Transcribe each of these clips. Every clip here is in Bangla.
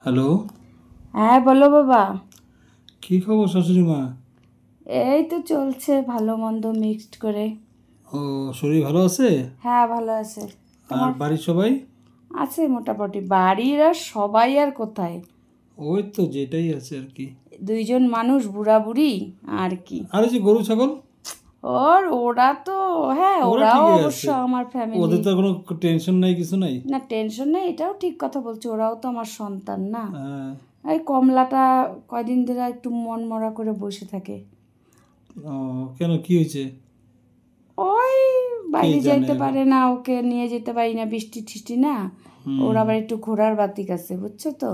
হ্যালো। হ্যাঁ বলো বাবা। কি খবর শাশুড়ি মা? এই তো চলছে ভালো মন্দ মিক্সড করে। ও, শরীর ভালো আছে? হ্যাঁ ভালো আছে। আর তোমার? বাড়ির সবাই? আছে মোটামুটি। বাড়ির আর সবাই আর কোথায়, ওই তো যেটাই আছে আর কি। দুইজন মানুষ বুড়া বুড়ি আর কি। আর এই যে গরু ছাগল? ওরা তো, হ্যাঁ ওরা ওরাও ঠিকই অবশ্য আছে, আমার ফ্যামিলি। ওদের তো কোনো টেনশন নাই, কিছু নাই। না টেনশন নেই, এটাও ঠিক কথা বলছো, ওরাও তো আমার সন্তান না। হ্যাঁ। এই কমলাটা কয়দিন ধরে একটু মন মরা করে বসে থাকে। ও, কেন, কি হয়েছে? ওই কে বাইরে জানে যাইতে এবার। পারে না, ওকে নিয়ে যেতে পারি না, বৃষ্টি টিষ্টি না। ওর আবার একটু ঘোড়ার বাতিক আছে বুঝছো তো।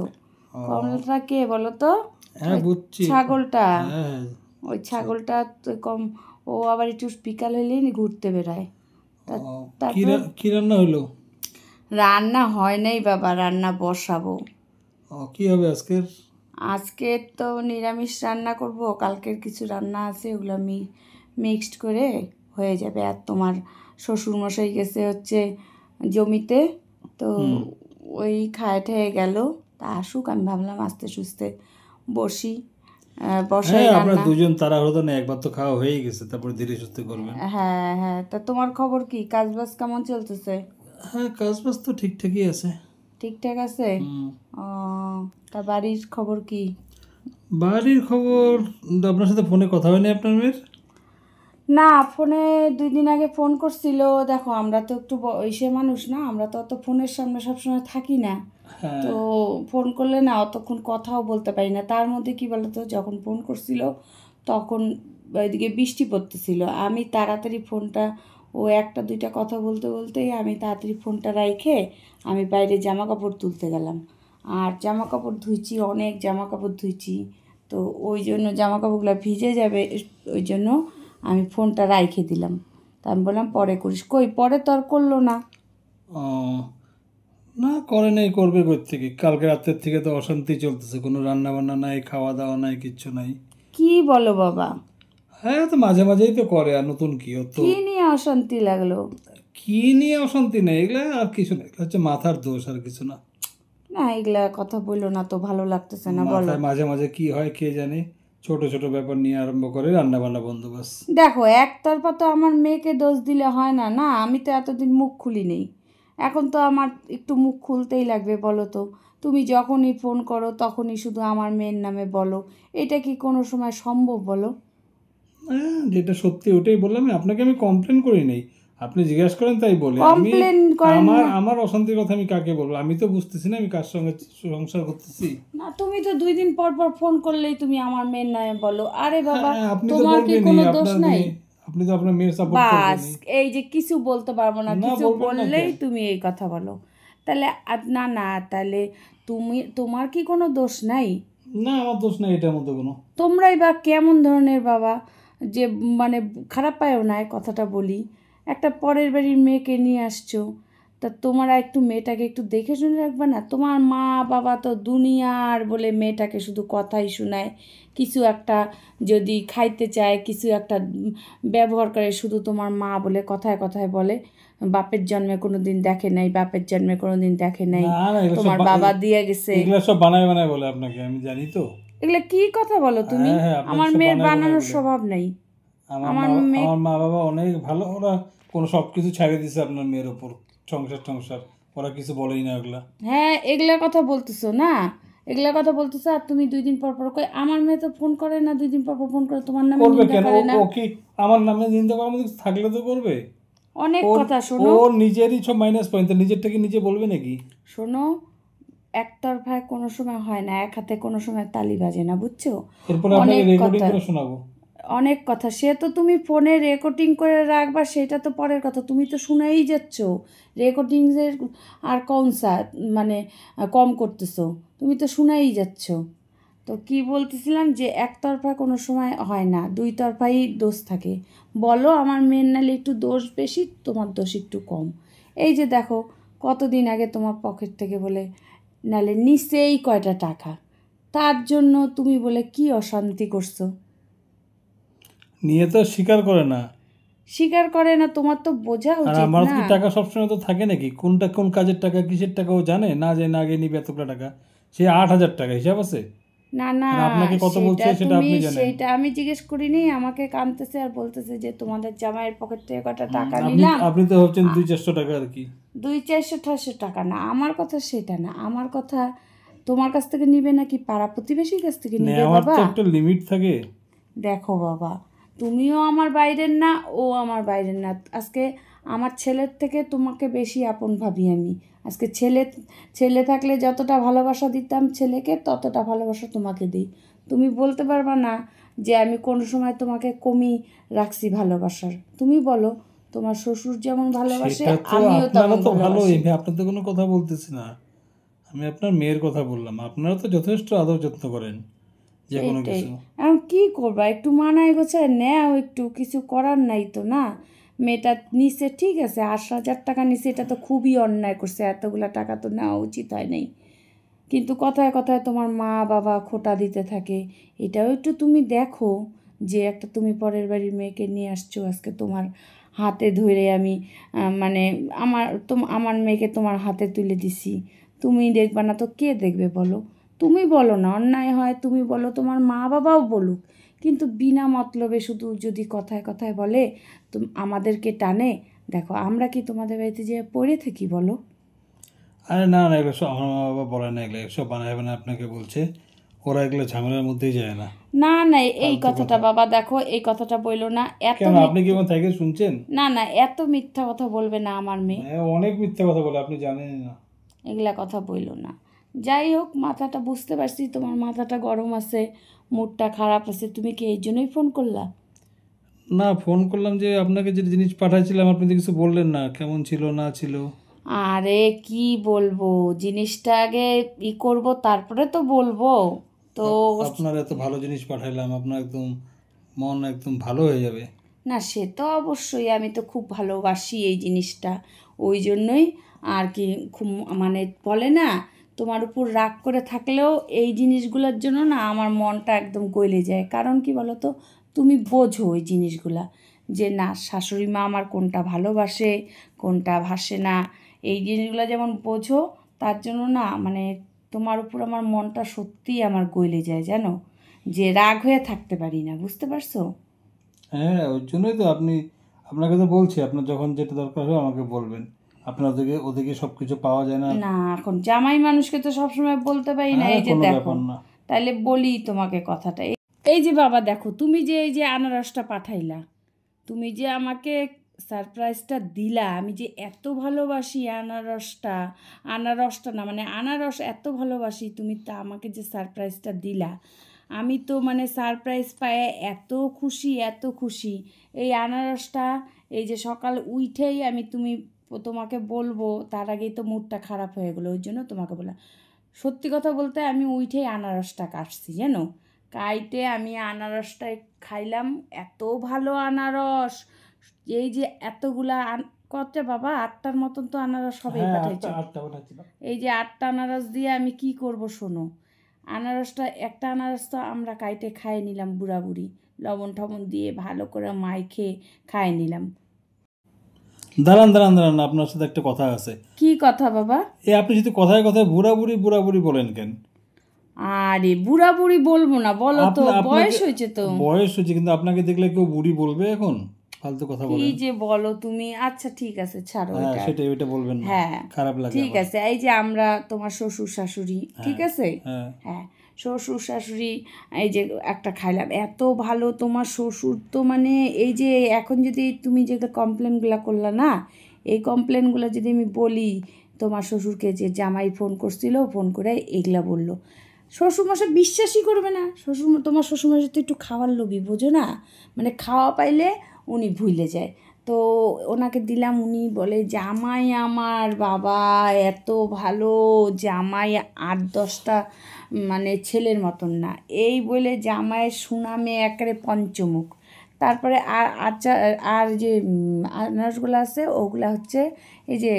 ও, কমলাটা কে বলো তো? হ্যাঁ ওই বুঝছি। ছাগলটা। হ্যাঁ, ওই বুঝছি। ছাগলটা তো কম। ও আবার একটু বিকাল হইলেই ঘুরতে বেড়ায়। তা ও, তারপরে কি রান্না হইলো? রান্না হয় নাই বাবা, রান্না বসাবো। ও, কি হবে আজকের? আজকে তো নিরামিষ রান্না করব, কালকের কিছু রান্না আছে, ওগুলো আমি মিক্সড করে হয়ে যাবে। আর তোমার শ্বশুরমশাই গেছে হচ্ছে জমিতে, তো ওই খায় ঠেয়ে গেল। তা আসুক, আমি ভাবলাম আস্তে সুস্তে বসি, বসাই হ্যাঁ, আপনার রান্না। দুজন তাড়াহুড়ো না, একবার তো খাওয়া হয়ে গেছে, তারপরে ধীরে সুস্থে করবেন। হ্যাঁ হ্যাঁ, তা তোমার খবর কি? কাজবাজ কেমন চলতেছে? হ্যাঁ, কাজ বাজ তো ঠিকঠাকই আছে। ঠিকঠাক আছে? ও, তা বাড়ির খবর কি? বাড়ির খবর, আপনার সাথে ফোনে কথা হয়নি আপনার মেয়ের? না, ফোনে 2 দিন আগে ফোন করছিল। দেখো আমরা তো একটু বয়সে মানুষ না, আমরা তো অত ফোনের সামনে সবসময় থাকি না। হ্যাঁ। তো ফোন করলে না অতক্ষণ কথাও বলতে পারি না। তার মধ্যে কি বলতো, যখন ফোন করছিল তখন ওইদিকে বৃষ্টি পড়তেছিল। আমি তাড়াতাড়ি ফোনটা, ও একটা দুইটা কথা বলতে বলতেই আমি তাড়াতাড়ি ফোনটা রাইখে আমি বাইরে জামা কাপড় তুলতে গেলাম। আর জামা কাপড় ধুইছি, অনেক জামা কাপড় ধুইছি। তো ওই জন্য জামা কাপড়গুলো ভিজে যাবে, ওই জন্য আমি ফোনটা রাইখে দিলাম। তা আমি বললাম পরে করিস, কই পরে তো আর করলো না। ও, না করে নাই, করবে কই থেকে? কালকে রাতের থেকে তো অশান্তি চলতেছে, কোনো রান্না বান্না নাই, খাওয়া দাওয়া নাই, কিচ্ছু নাই। কি বলো বাবা? হ্যাঁ, তো মাঝে মাঝেই তো করে, আর নতুন কি ও তো। কি নিয়ে অশান্তি লাগলো? কি নিয়ে অশান্তি নেই, এগুলা আর কিছু নেই, এগুলা হচ্ছে মাথার দোষ, আর কিছু না। না এগুলা কথা বললো না তো, ভালো লাগতেছে না, বলো। মাথায় মাঝে মাঝে কি হয় কে জানে, ছোট ছোট ব্যাপার নিয়ে আরম্ভ করে রান্না বান্না বন্দোবস্ত। দেখো একতরফা তো আমার মেয়েকে দোষ দিলে হয় না। না আমি তো এতদিন মুখ খুলি নেই, এখন তো আমার একটু মুখ খুলতেই লাগবে বলো তো। তুমি যখনই ফোন করো তখনই শুধু আমার মেয়ের নামে বলো, এটা কি কোনো সময় সম্ভব বলো? হ্যাঁ, যেটা সত্যি ওটাই বললাম, আপনাকে আমি কমপ্লেন করি নাই, আপনি জিজ্ঞাসা করেন তাই বলি আমি। কমপ্লেন করেন আমার না। আমার অশান্তির কথা আমি কাকে বলবো? আমি তো বুঝতেছি না আমি কার সঙ্গে সংসার করতেছি। না তুমি তো 2 দিন পর পর ফোন করলেই তুমি আমার মেয়ের নামে বলো। আরে বাবা, হ্যাঁ, আপনি তো তোমার কি বলবেনই, কোনো দোষ আপনার নাই? মেয়ে, আপনি তো আপনার মেয়ের সাপোর্ট বাস, করবেনই। এই যে কিছু বলতে পারবো না, না, কিছু বলবেন না বললেই কেন? তুমি এই কথা বলো। তাহলে না না, তাহলে তোমার কি কোনো দোষ নাই? না, আমার দোষ নাই এটার মধ্যে কোনো। তোমরাই বা কেমন ধরনের বাবা, যে মানে খারাপ পায়ও না এই কথাটা বলি, একটা পরের বাড়ির মেয়েকে নিয়ে আসছো, তা তোমরা একটু মেয়েটাকে একটু দেখে শুনে রাখবে না? তোমার মা বাবা তো দুনিয়ার বলে মেয়েটাকে শুধু কথাই শোনায়। কিছু একটা যদি খাইতে চায়, কিছু একটা ব্যবহার করে, শুধু তোমার মা বলে কথায় কথায় বলে। বাপের জন্মে কোনো দিন দেখে নাই, বাপের জন্মে কোনো দিন দেখে নাই, না না, এগুলো সব তোমার বাবা দিয়ে গেছে। এগুলো সব বানায় বানায় বলে আপনাকে, আমি জানি তো। এগুলো কি কথা বলো তুমি? হ্যাঁ হ্যাঁ, আপনাকে আমার সব মেয়ের বানায় বানায় বানানোর বলে। স্বভাব নেই। আমার আমার মা মেয়ে, আমার মা বাবা অনেক ভালো, ওরা কোনো সব কিছু ছাড়িয়ে দিছে আপনার মেয়ের ওপর, সংসার টংসার, ওরা কিছু বলেই না ওগুলা। হ্যাঁ এগুলা কথা বলতেছো না, এগুলা কথা বলতেছো। আর তুমি 2 দিন পর পর কই, আমার মেয়ে তো ফোন করে না, 2 দিন পর পর ফোন করে, তোমার নামে করবে নিন্দা কেন? ও করে না। ও কি আমার নামে নিন্দা করার মধ্যে কিছু থাকলে তো করবে। অনেক ওর কথা শোনো। ওর নিজেরই সব মাইনাস পয়েন্ট, তো নিজেরটাকে নিজে বলবে নাকি? শোনো, একতরফায় কোনো সময় হয় না, এক হাতে কোনো সময় তালি বাজে না, বুঝছো? এরপরে আপনাকে অনেক রেকর্ডিং কথা, করে শোনাবো। অনেক কথা, সে তো তুমি ফোনে রেকর্ডিং করে রাখবা সেটা তো পরের কথা, তুমি তো শুনেই যাচ্ছ। রেকর্ডিংয়ের আর কনসা মানে কম করতেছো, তুমি তো শুনেই যাচ্ছ। তো কি বলতেছিলাম, যে একতরফা কোনো সময় হয় না, দুই তরফাই দোষ থাকে। বলো আমার মেয়ের নালে একটু দোষ বেশি, তোমার দোষ একটু কম। এই যে দেখো, কতদিন আগে তোমার পকেট থেকে বলে নালে নিচেই কয়টা টাকা, তার জন্য তুমি বলে কি অশান্তি করছো। নিয়ে তো স্বীকার করে না। স্বীকার করে না, তোমার তো বোঝা আর উচিত আমার না। কি টাকা সবসময় তো থাকে নাকি? কোনটা কোন কাজের টাকা কিসের টাকা ও জানে না, যে না আগে নিবে এতটা টাকা? সে 8,000 টাকা হিসাব আছে। না না, আর আপনাকে কত বলছে সেটা আপনি জানেন। সেটা আমি জিজ্ঞেস করিনি, আমাকে কাঁদতেছে আর বলতেছে যে তোমাদের জামাইয়ের পকেট থেকে কটা টাকা আপনি নিলাম। আপনি তো ভাবছেন 200-400 টাকা আর কি। 200-400 টাকা না, আমার কথা সেটা না, আমার কথা তোমার কাছ থেকে নিবে নাকি পাড়া প্রতিবেশীর কাছ থেকে নিবে নেওয়ার বাবা? তো একটা লিমিট থাকে। দেখো বাবা, তুমিও আমার বাইরের না, ও আমার বাইরের না। আজকে আমার ছেলের থেকে তোমাকে বেশি আপন ভাবি আমি। আজকে ছেলে থাকলে যতটা ভালোবাসা দিতাম ছেলেকে, ততটা ভালোবাসা তোমাকে দিই। তুমি বলতে পারবা না যে আমি কোনো সময় তোমাকে কমই রাখছি ভালোবাসার। তুমি বলো, তোমার শ্বশুর যেমন ভালোবাসে সেটা তো আমিও আপনারা তেমন তো ভালোই, ভালোবাসি। আপনার তো কোনো কথা বলতেছি না, আমি আপনার মেয়ের কথা বললাম। আপনারা তো যথেষ্ট আদর যত্ন করেন যে কোনো সেইটাই। কিছু। এখন কী করবা, একটু মানায় গোছায় নেও, একটু কিছু করার নাই তো না। মেয়েটা নিচে ঠিক আছে, 8,000 টাকা নিচে, এটা তো খুবই অন্যায় করছে, এতগুলা টাকা তো নেওয়া উচিত হয় নাই। কিন্তু কথায় কথায় তোমার মা বাবা খোঁটা দিতে থাকে। এটাও একটু তুমি দেখো যে একটা তুমি পরের বাড়ির মেয়েকে নিয়ে আসছো, আজকে তোমার হাতে ধরে আমি মানে আমার মেয়েকে তোমার হাতে তুলে দিছি, তুমি দেখবা না তো কে দেখবে বলো? তুমি বলো না অন্যায় হয়, তুমি বলো, তোমার মা বাবাও বলুক, কিন্তু বিনা মতলবে শুধু যদি কথায় কথায় বলে আমাদেরকে টানে। দেখো আমরা কি তোমাদের বাড়িতে যে পড়ে থাকি বলো? আরে না না, এগুলো সব আমার মা বাবা বলে না, এগুলো সব বানায় বানায় আপনাকে বলছে। ওরা এগুলো ঝামেলার মধ্যেই যায় না। না না, এই ফালতু কথাটা কথা। বাবা দেখো, এই কথাটা বললো না, কেন, আপনি কি আমার থেকে শুনছেন? না না, এত মিথ্যা কথা বলবে না আমার মেয়ে, অনেক মিথ্যা কথা বলে, আপনি জানেন না। এগুলা কথা বললো না। যাই হোক, মাথাটা বুঝতে পারছি তোমার মাথাটা গরম আছে, মুডটা খারাপ আছে, তুমি কি এই জন্যই ফোন করলা? না, ফোন করলাম যে আপনাকে যে জিনিস পাঠাইছিলাম আপনি তো কিছু বললেন না, কেমন ছিল না ছিল। আরে কি বলবো, জিনিসটা আগে করব তারপরে তো বলবো। তো আপনার এত ভালো জিনিস পাঠাইলাম, আপনার একদম মন একদম ভালো হয়ে যাবে। না, সে তো অবশ্যই, আমি তো খুব ভালোবাসি এই জিনিসটা, ওই জন্যই আর কি। খুব মানে বলে না, তোমার উপর রাগ করে থাকলেও এই জিনিসগুলোর জন্য না আমার মনটা একদম গলে যায়। কারণ কি বলো তো, তুমি বোঝো ওই জিনিসগুলা, যে না শাশুড়ি মা আমার কোনটা ভালোবাসে কোনটা ভাসে না, এই জিনিসগুলো যেমন বোঝো, তার জন্য না মানে তোমার উপর আমার মনটা সত্যিই আমার গলে যায় জানো, যে রাগ হয়ে থাকতে পারি না, বুঝতে পারছো? হ্যাঁ, ওই জন্যই তো আপনাকে তো বলছি, আপনার যখন যেটা দরকার হবে আমাকে বলবেন। আপনার ওদিকে ওদিকে সব কিছু পাওয়া যায় না। না, এখন জামাই মানুষকে তো সবসময় বলতে পারি না, আরে এই যে কোনো দেখো, ব্যাপার না। তাইলে বলি তোমাকে কথাটা। এই যে বাবা দেখো, তুমি যে এই যে আনারসটা পাঠাইলা, তুমি যে আমাকে সারপ্রাইজটা দিলা, আমি যে এত ভালোবাসি আনারসটা না মানে আনারস এত ভালোবাসি, তুমি তা আমাকে যে সারপ্রাইজটা দিলা, আমি তো মানে সারপ্রাইজ পায়ে এত খুশি এত খুশি। এই আনারসটা এই যে সকাল উঠেই আমি তোমাকে বলবো তার আগেই তো মুডটা খারাপ হয়ে গেলো, ওই জন্য তোমাকে বললাম। সত্যি কথা বলতে আমি উঠেই আনারসটা কাটছি জানো, কাইটে আমি আনারসটা খাইলাম, এত ভালো আনারস। এই যে এতগুলা কত বাবা, 8টার মতন তো আনারস হবেই হ্যাঁ, পাঠাইছো। আটটা পাঠাচ্ছিলাম। এই যে 8টা আনারস দিয়ে আমি কি করব শোনো, আনারসটা একটা আনারস তো আমরা কাইটে খাইয়ে নিলাম, বুড়া বুড়ি লবণ টবণ দিয়ে ভালো করে মাইখে খাইয়ে নিলাম। দাঁড়ান দাঁড়ান দাঁড়ান, আপনার সাথে একটা কথা আছে। কি কথা বাবা? আপনি যদি কথায় কথায় বুড়া বুড়ি বলেন কেন? আরে বুড়া বুড়ি বলবো না, বলো তো, আপনাকে বয়স হয়েছে তো। বয়স হয়েছে, কিন্তু আপনাকে দেখলে কেউ বুড়ি বলবে এখন? ফালতু কথা কি বলেন। যে বলো তুমি, আচ্ছা ঠিক আছে ছাড়ো হ্যাঁ, এটা। সেটাই, ওইটা বলবেন না, হ্যাঁ খারাপ লাগে ঠিক আমার। আছে, এই যে আমরা তোমার শ্বশুর শাশুড়ি, ঠিক আছে, হ্যাঁ, হ্যাঁ শ্বশুর শাশুড়ি, এই যে একটা খাইলাম এত ভালো, তোমার শ্বশুর তো মানে এই যে এখন যদি তুমি যে কমপ্লেনগুলো করলা না, এই কমপ্লেনগুলো যদি আমি বলি তোমার শ্বশুরকে, যে জামাই ফোন করছিল, ফোন করে এগুলা বললো, শ্বশুরমশাই বিশ্বাসই করবে না। তোমার শ্বশুরমশাই তো একটু খাওয়ার লোভী, বোঝো না, মানে খাওয়া পাইলে উনি ভুলে যায়। তো ওনাকে দিলাম, উনি বলে জামাই আমার বাবা এত ভালো, জামাই 8-10টা মানে ছেলের মতন না, এই বলে জামাইয়ের সুনামে একেবারে পঞ্চমুখ। তারপরে আর যে আনারসগুলো আছে ওগুলা হচ্ছে এই যে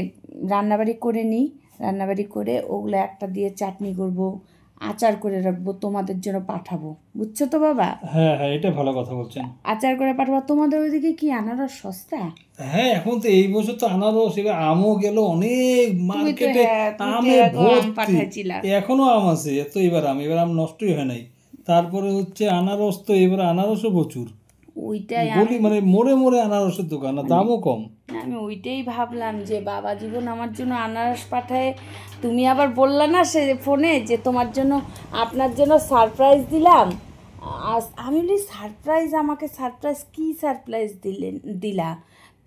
রান্নাবাড়ি করে নিই, রান্নাবাড়ি করে ওগুলো একটা দিয়ে চাটনি করব, আচার করে রাখবো, তোমাদের জন্য পাঠাবো, বুঝছো তো বাবা? হ্যাঁ হ্যাঁ, এটা ভালো কথা বলছেন। আচার করে পাঠাবো। তোমাদের ওইদিকে কি আনারস সস্তা? হ্যাঁ, এখন তো এই বছর তো আনারস, এবার আমও গেল অনেক মার্কেটে, তুমি তো আমে এর আগেও আম ভর্তি। পাঠাইছিলা। এখনো আম আছে, এত এবার আম নষ্টই হয় নাই। তারপরে হচ্ছে আনারস, তো এবার আনারসও প্রচুর, ওইটাই গলি মানে মোড়ে মোড়ে আনারসের দোকান, আর দামও কম। আমি ওইটাই ভাবলাম যে বাবা জীবন আমার জন্য আনারস পাঠায়। তুমি আবার বললা না সে ফোনে যে তোমার জন্য, আপনার জন্য সারপ্রাইজ দিলাম। আমি বলি সারপ্রাইজ, আমাকে সারপ্রাইজ কি সারপ্রাইজ দিলা?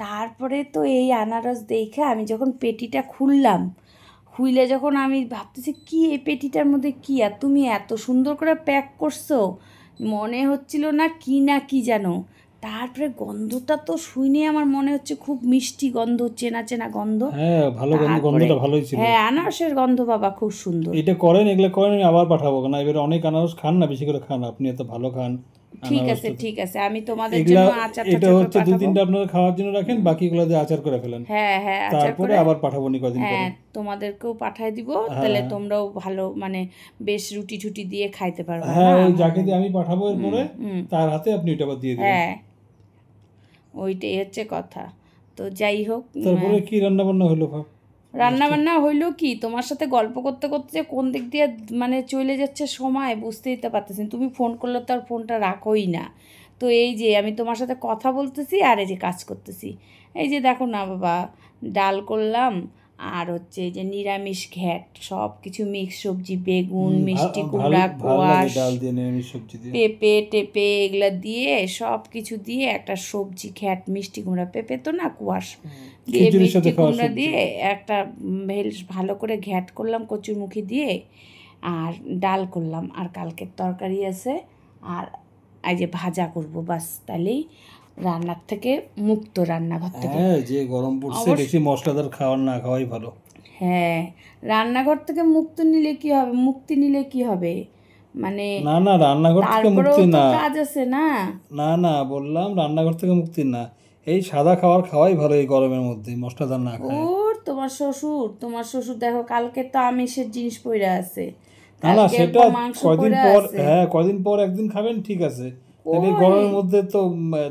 তারপরে তো এই আনারস দেখে আমি যখন পেটিটা খুললাম, খুইলে যখন আমি ভাবতেছি কি এই পেটিটার মধ্যে কি, আর তুমি এত সুন্দর করে প্যাক করছো, মনে হচ্ছিল না কি জানো। তারপরে গন্ধটা তো শুনে আমার মনে হচ্ছে খুব মিষ্টি গন্ধ, চেনা চেনা গন্ধ। হ্যাঁ, ভালো গন্ধ, গন্ধটা ভালোই ছিল। হ্যাঁ, আনারসের গন্ধ বাবা খুব সুন্দর। এটা করেন, এগুলো করেন, আমি আবার পাঠাবো না। এবারে অনেক আনারস খান না, বেশি করে খান, আপনি এত ভালো খান ঠিক আনারস। আছে ঠিক আছে, আমি তোমাদের এগুলা, জন্য আচার এটা টাচার করে হচ্ছে দুই পাঠাবো। তিনটা আপনারা খাওয়ার জন্য রাখেন, বাকিগুলো দিয়ে আচার করে ফেলেন। হ্যাঁ হ্যাঁ, আচার তারপরে করে আবার পাঠাবো নি কদিন পরে। হ্যাঁ তোমাদেরকেও পাঠাই দিব, হ্যাঁ। তাহলে তোমরাও ভালো মানে বেশ রুটি ঠুটি দিয়ে খাইতে পারবে। হ্যাঁ, ওই যাকে দিয়ে আমি পাঠাবো এরপরে, হুম, তার হাতে আপনি ওটা আবার দিয়ে দিবেন। হ্যাঁ ওইটাই হচ্ছে কথা। তো যাই হোক, তারপরে কি রান্না বান্না হলো রান্না বান্না হইলো কি, তোমার সাথে গল্প করতে করতে যে কোন দিক দিয়ে মানে চলে যাচ্ছে সময় বুঝতেই তো পারতেছি। তুমি ফোন করলে তো আর ফোনটা রাখোই না। তো এই যে আমি তোমার সাথে কথা বলতেছি আর এই যে কাজ করতেছি। এই যে দেখো না বাবা, ডাল করলাম, আর হচ্ছে এই যে নিরামিষ ঘ্যাট, সব কিছু মিক্স সবজি, বেগুন, মিষ্টি কুমড়া, কোয়াশ, ডাল দিয়ে নিরামিষ সবজি দিয়ে, পেঁপে টেপে এগুলা দিয়ে সব কিছু দিয়ে একটা সবজি ঘ্যাট, মিষ্টি কুমড়া, পেঁপে তো না, কোয়াশ দিয়ে খিচুড়ির সাথে মিষ্টি খাওয়া কুমড়া সবজি। দিয়ে একটা বেশ ভালো করে ঘ্যাট করলাম কচুরমুখী দিয়ে, আর ডাল করলাম, আর কালকের তরকারি আছে, আর এই যে ভাজা করব, বাস তাহলেই রান্নার থেকে মুক্ত, রান্নাঘর থেকে। হ্যাঁ, যে গরম পড়ছে, বেশি মশলাদার খাওয়ার না খাওয়াই ভালো। হ্যাঁ, রান্নাঘর থেকে মুক্তি নিলে কি হবে মানে, না না, রান্নাঘর থেকে তারপরেও মুক্তি তো না। কাজ আছে না। না না, বললাম রান্নাঘর থেকে মুক্তি না, এই সাদা খাবার খাওয়াই ভালো এই গরমের মধ্যে, মশলাদার না খায়। ওর তোমার শ্বশুর দেখো কালকে তো আমিষের জিনিস পইরা আছে, না না, কালকে সেটা মাংস কয়দিন পইরা পর, আছে। হ্যাঁ কয়দিন পর একদিন খাবেন, ঠিক আছে। তাহলে এই গরমের মধ্যে তো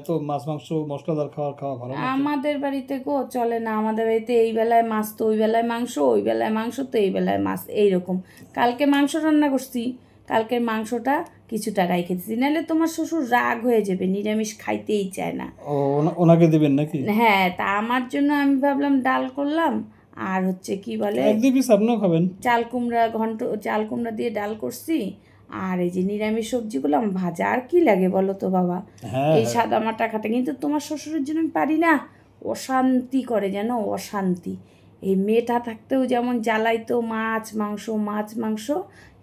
তো মাছ মাংস মশলাদার খাওয়া ভালো না তো। আমাদের বাড়িতে গো চলে না, আমাদের বাড়িতে এই বেলায় মাছ তো ওই বেলায় মাংস, ওই বেলায় মাংস তো এই বেলায় মাছ, এইরকম। কালকে মাংস রান্না করছি, কালকের মাংসটা কিছুটা রাইখে দিচ্ছি, নাহলে তোমার শ্বশুর রাগ হয়ে যাবে, নিরামিষ খাইতেই চায় না। ও, ওনাকে দিবেন নাকি? হ্যাঁ, তা আমার জন্য আমি ভাবলাম ডাল করলাম, আর হচ্ছে কি বলে এক দুই পিস আপনিও খাবেন। চাল কুমড়া দিয়ে ডাল করছি, আর এই যে নিরামিষ সবজিগুলো আমার ভাজা, আর কি লাগে বলো তো বাবা, হ্যাঁ এই সাদা মাটা খাটে। কিন্তু তোমার শ্বশুরের জন্য আমি পারি না, অশান্তি করে যেন, অশান্তি। এই মেয়েটা থাকতেও যেমন জ্বালাইতো মাছ মাংস,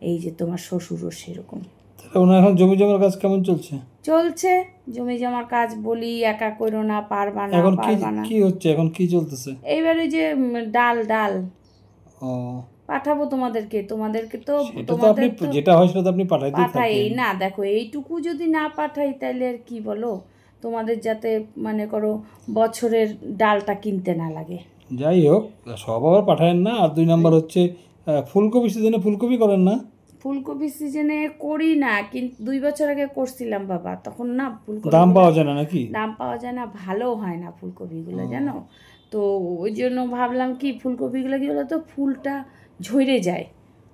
এই যে তোমার শ্বশুরও সেরকম। তাহলে ওনার এখন জমি জমার কাজ কেমন চলছে? চলছে জমি জমার কাজ, বলি একা করো না, পারবা না এখন পারবা না। কি হচ্ছে, এখন কি চলতেছে? এইবারে যে ডাল ও, পাঠাবো তোমাদেরকে তো, সেটা তো আপনি যেটা হয় সেটা তো আপনি পাঠাইতেই পাঠাই থাকেন। না। দেখো এইটুকু যদি না পাঠাই তাহলে আর কি বলো, তোমাদের যাতে মানে করো বছরের ডালটা কিনতে না লাগে। যাই হোক, সব আবার পাঠায়েন না। আর দুই নাম্বার হচ্ছে ফুলকপি সিজনে ফুলকপি করেন না? ফুলকপি সিজনে করি না, কিন্তু 2 বছর আগে করছিলাম বাবা, তখন না ফুলকপি দাম পাওয়া যায় না নাকি? দাম পাওয়া যায় না, ভালো হয় না ফুলকপিগুলো জানো। তো ওই জন্য ভাবলাম কি ফুলকপিগুলো কি বলো তো, ফুলটা ঝরে যায়,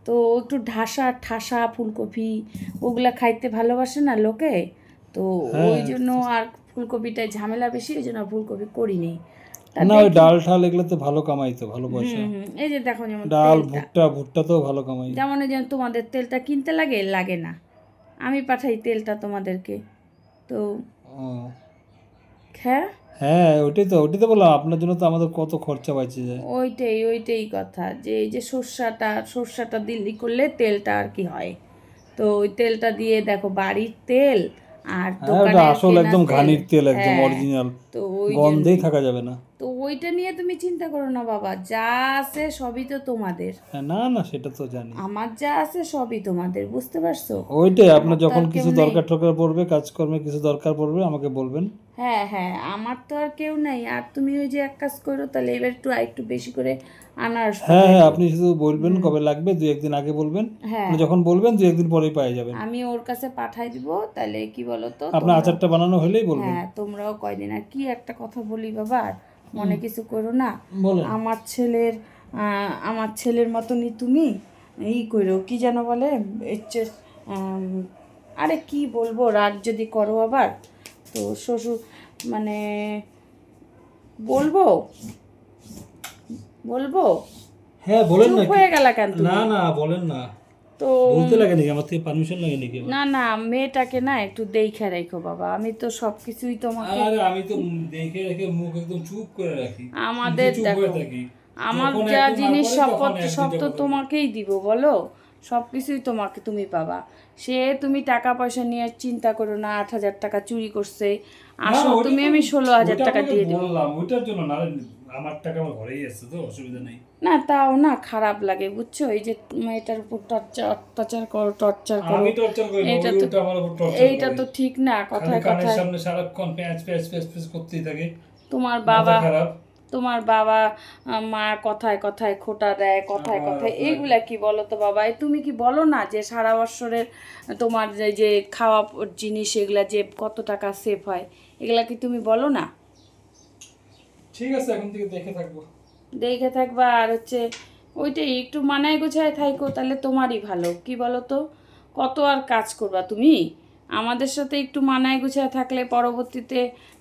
তো একটু ঠাসা ফুলকপি, ওগুলা খাইতে ভালোবাসে না লোকে। তো ওই জন্য আর ফুলকপিটায় ঝামেলা বেশি, ওই জন্য আর ফুলকপি করিনি। না, ওই ডাল ঠাল এগুলোতে ভালো কামাই তো, ভালো পয়সা। এই যে দেখো যেমন ডাল ভুট্টা তো ভালো কামাই। যেমন তোমাদের তেলটা কিনতে লাগে না, আমি পাঠাই তেলটা তোমাদেরকে। তো ও হ্যাঁ হ্যাঁ, ওইটাই তো বললাম, আপনার জন্য তো আমাদের কত খরচা বাঁচে যায়। ওইটাই কথা, যে এই যে সর্ষাটা দিল্লি করলে তেলটা আর কি হয়, তো ওই তেলটা দিয়ে দেখো, বাড়ির তেল আর হ্যাঁ, ওটা দোকানের আসল কেনা একদম তেল। ঘানির তেল, একদম হ্যাঁ, অরিজিনাল, তো ওই গন্ধেই থাকা যাবে না। তো ওইটা নিয়ে তুমি চিন্তা করো না বাবা, যা আছে সবই তো তোমাদের। হ্যাঁ, না না সেটা তো জানি। আমার যা আছে সবই তোমাদের, বুঝতে পারছো? ওইটাই, আপনার আমার তো যখন আর কিছু কেউ নেই। দরকার টরকার পড়বে, কাজকর্মে কিছু দরকার পড়বে আমাকে বলবেন। হ্যাঁ হ্যাঁ, আমার তো আর কেউ নেই। আর তুমি ওই যে এক কাজ করো তাহলে, এবার একটু বেশি করে আনারস হ্যাঁ পাঠাই হ্যাঁ, দিও। আপনি শুধু বলবেন কবে লাগবে, 2-1 দিন আগে বলবেন। হ্যাঁ, মানে যখন বলবেন 2-1 দিন পরেই পেয়ে যাবেন। আমি ওর কাছে পাঠাই দিব। তাহলে কি বলো তো, আপনার আচারটা বানানো হলেই বলবেন। হ্যাঁ তোমরাও কয়দিন। আর কি একটা কথা বলি বাবা, আর মনে কিছু করো না। বলেন। আমার ছেলের মতনই তুমি করো, কি যেন বলে, হচ্ছে আরে কি বলবো, রাগ যদি করো আবার তো শ্বশুর, মানে বলবো বলবো হ্যাঁ বলেন না। চুপ হয়ে গেলা কেন তুমি? না না বলেন না। তো বলতে লাগে নাকি? আমার থেকে পারমিশন লাগে নাকি? না না, মেয়েটাকে না একটু দেখে রেখো বাবা। আমি তো সব কিছুই তোমাকে, আরে আমি তো দেখে রেখে মুখ একদম চুপ করে রাখি, আমাদের চুপ দেখো, হয়ে থাকি। আমার যখন যা একদিন না জিনিস করে, সব তখন এক সব দুইটা তো কথা বলি। তোমাকেই দিব বলো, সব কিছুই তুমি পাবা। সে তুমি টাকা পয়সা নিয়ে চিন্তা করো না। 8,000 টাকা চুরি করছে, আসো না, ওইটা তুমি, তো- আমি 16,000 ওইটা টাকা আপনাকে দিয়ে দেবো। বললাম ওইটার জন্য না, আমার টাকা আমার ঘরেই আছে, তো অসুবিধা নেই। না তাও না খারাপ লাগে, বুঝছো? এই যে মেয়েটার উপর অত্যাচার করো, টর্চার করো, আমি টর্চার করি না, এইটা ওই তো উল্টা আমার উপর টর্চার এইটা করে। তো ঠিক না। খালি কথায় কানের কথায় সামনে সারাক্ষণ প্যাঁচ প্যাঁচ প্যাঁচ প্যাঁচ প্যাঁচ করতেই থাকে। তোমার মাথা বাবা খারাপ। তোমার বাবা মা কথায় কথায় খোঁটা দেয়, কথায় কথায় এইগুলা কি বলো তো বাবা? তুমি কি বলো না যে সারা বছরের তোমার যে খাওয়া জিনিস এগুলা যে কত টাকা সেভ হয়, এগুলা কি তুমি বলো না? ঠিক আছে, এখন থেকে দেখে থাকবো। দেখে থাকবা। আর হচ্ছে ওইটাই, একটু মানায় গোছায় থাইকো, তাহলে তোমারই ভালো। কি বলো তো, কত আর কাজ করবা তুমি? আমাদের সাথে একটু মানায় গোছায় থাকলে পরবর্তীতে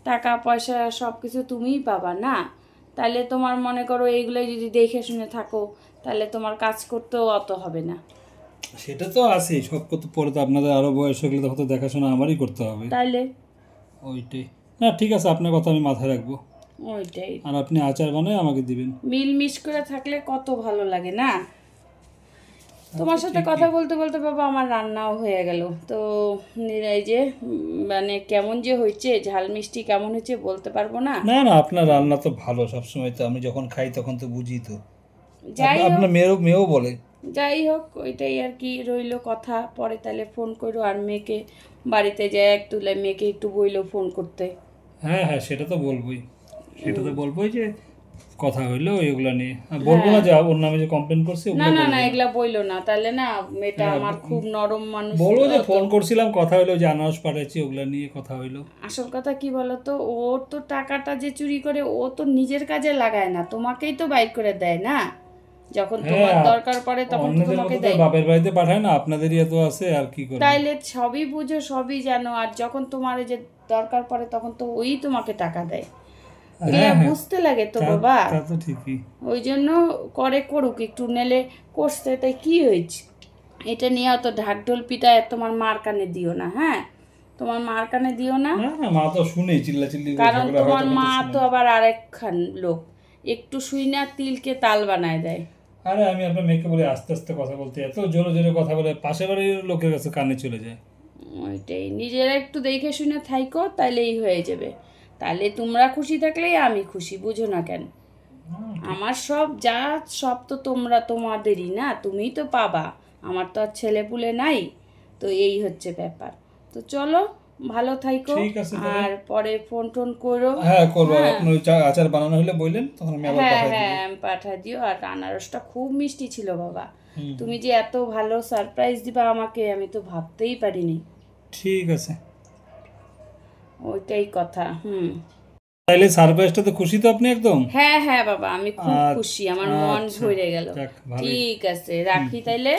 টাকা পয়সা সব কিছু তুমিই পাবা না? তাহলে তোমার মনে করো এইগুলোই যদি দেখে শুনে থাকো, তাহলে তোমার কাজ করতেও অত হবে না। সেটা তো আছেই, সব কত পরে তো আপনাদের আরো বয়স হয়ে গেলে তখন তো দেখাশোনা আমারই করতে হবে। তাইলে ওইটাই। না ঠিক আছে, আপনার কথা আমি মাথায় রাখবো। ওইটাই, আর আপনি আচার বানায় আমাকে দিবেন। মিলমিশ করে থাকলে কত ভালো লাগে না? তোমার সাথে কথা বলতে বলতে বাবা আমার রান্নাও হয়ে গেল। তো এই যে মানে কেমন যে হয়েছে, ঝাল মিষ্টি কেমন হয়েছে বলতে পারবো না। না না, আপনার রান্না তো ভালো সবসময়, তো আমি যখন খাই তখন তো বুঝি তো। যাই হোক, আপনার মেয়েও বলে। যাই হোক, ওইটাই আর কি রইলো কথা। পরে তাহলে ফোন করো। আর মেয়েকে বাড়িতে যায় একটু, মেয়েকে একটু বইলো ফোন করতে। হ্যাঁ হ্যাঁ, সেটা তো বলবোই, সেটা তো বলবোই যে কথা হইলো এগুলা নিয়ে। আর বলবো না যে ওর নামে যে কমপ্লেন করছি না ওগুলো না বলবো না, না। এগুলা বইলো না, তাহলে না মেয়েটা আমার খুব নরম মানুষ। বলবো যে ফোন করছিলাম, কথা হইলো, যে আনারস পাঠাচ্ছি, ওগুলা নিয়ে কথা হইলো। আসল কথা কি বলতো, ওর তো টাকাটা যে চুরি করে ও তো নিজের কাজে লাগায় না, তোমাকেই তো বাইর করে দেয় না। যখন তোমার হ্যাঁ, দরকার পড়ে তখন তো অন্যদের তোমাকে মতো তো দেয়। বাপের বাড়িতে পাঠায় না, আপনাদেরই এত আছে, আর কি করবে। তাইলে সবই বুঝো, সবই জানো, আর যখন তোমার এই যে দরকার পড়ে তখন তো ওই তোমাকে টাকা দেয়। এগুলা হ্যাঁ হ্যাঁ, বুঝতে লাগে তো বাবা। তা তো ঠিকই। ওই জন্য করুক একটু, নেলে করছে তাই কি হয়েছে। এটা নিয়ে অত ঢাকঢোল পিটায় তোমার মার কানে দিও না, হ্যাঁ? তোমার মার কানে দিও না, না না, মা তো শুনেই চিল্লাচিল্লি করে কারণ ঝগড়া হয় তোমার তখন তো মা শুনে। তো আবার আরেকখান লোক, একটু শুই না তিলকে তাল বানায় দেয়। আরে আমি আপনার মেয়েকে বলি আস্তে আস্তে কথা বলতে, এত জোরে জোরে কথা বলে পাশের বাড়ির লোকের কাছে কানে চলে যায়। ওইটাই, নিজেরা একটু দেখে শুনে থাইকো, তাইলেই হয়ে যাবে। তাহলে তোমরা খুশি থাকলেই আমি খুশি, বুঝো না কেন? আমার সব তো তোমাদেরই না, তুমিই তো পাবা। আমার তো আর ছেলে পুলে নাই, তো এই হচ্ছে ব্যাপার। তো চলো, ভালো থাইকো। ঠিক আছে তাহলে। আর পরে ফোন টোন করো। হ্যাঁ করবো, আর আপনার ওই আচার বানানো হলে বললেন, তখন আমি আবার হ্যাঁ পাঠাই দিব। হ্যাঁ, পাঠা দিও। আর আনারসটা খুব মিষ্টি ছিল বাবা। তুমি যে এত ভালো সারপ্রাইজ দিবা আমাকে, আমি তো ভাবতেই পারিনি। ঠিক আছে, ওইটাই কথা। তাইলে সারপ্রাইজটা তো খুশি তো আপনি একদম? হ্যাঁ হ্যাঁ বাবা, আমি খুব খুশি, আমার মন ভরে গেল। যাক, ভালোই। ঠিক আছে, রাখি তাইলে।